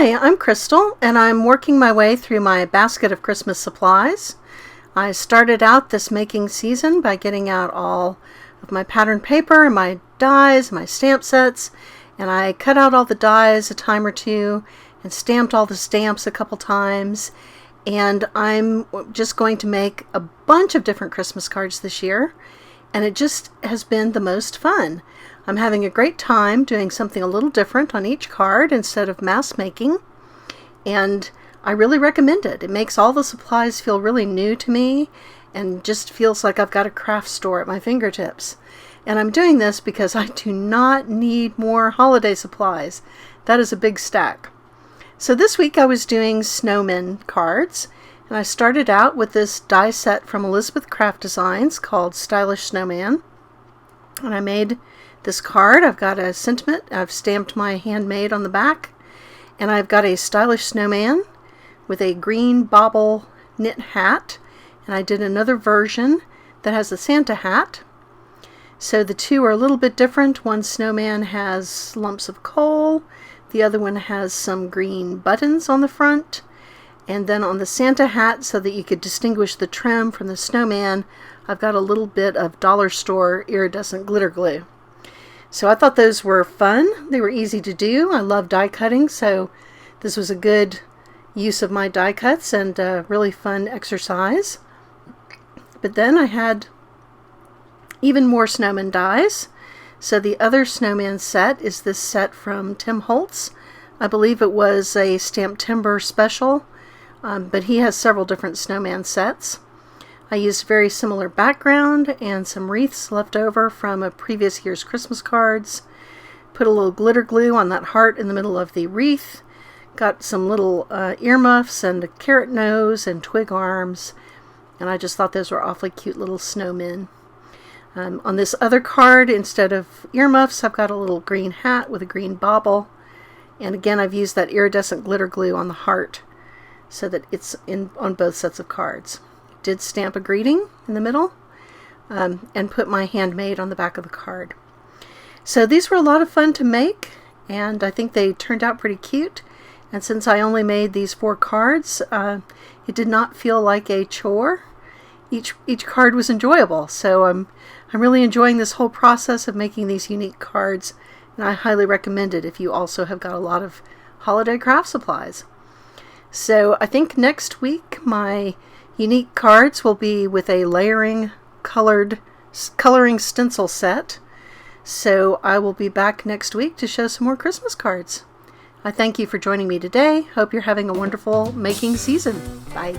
Hi, I'm Crystal, and I'm working my way through my basket of Christmas supplies. I started out this making season by getting out all of my pattern paper and my dies, my stamp sets, and I cut out all the dies a time or two and stamped all the stamps a couple times. And I'm just going to make a bunch of different Christmas cards this year, and it just has been the most fun. I'm having a great time doing something a little different on each card instead of mass making, and I really recommend it. It makes all the supplies feel really new to me and just feels like I've got a craft store at my fingertips. And I'm doing this because I do not need more holiday supplies. That is a big stack. So this week I was doing Snowman cards, and I started out with this die set from Elizabeth Craft Designs called Stylish Snowman. And I made this card. I've got a sentiment. I've stamped my handmade on the back, and I've got a stylish snowman with a green bobble knit hat, and I did another version that has a Santa hat. So the two are a little bit different. One snowman has lumps of coal, the other one has some green buttons on the front, and then on the Santa hat, so that you could distinguish the trim from the snowman, I've got a little bit of dollar store iridescent glitter glue. So I thought those were fun. They were easy to do. I love die cutting, so this was a good use of my die cuts and a really fun exercise. But then I had even more snowman dies. So the other snowman set is this set from Tim Holtz. I believe it was a Stamptember special, but he has several different snowman sets. I used very similar background and some wreaths left over from a previous year's Christmas cards. Put a little glitter glue on that heart in the middle of the wreath. Got some little earmuffs and a carrot nose and twig arms. And I just thought those were awfully cute little snowmen. On this other card, instead of earmuffs, I've got a little green hat with a green bauble. And again, I've used that iridescent glitter glue on the heart so that it's on both sets of cards. Did stamp a greeting in the middle and put my handmade on the back of the card. So these were a lot of fun to make, and I think they turned out pretty cute. And since I only made these 4 cards, it did not feel like a chore. Each card was enjoyable, so I'm really enjoying this whole process of making these unique cards, and I highly recommend it if you also have got a lot of holiday craft supplies. So I think next week my unique cards will be with a layering coloring stencil set. So I will be back next week to show some more Christmas cards. I thank you for joining me today. Hope you're having a wonderful making season. Bye.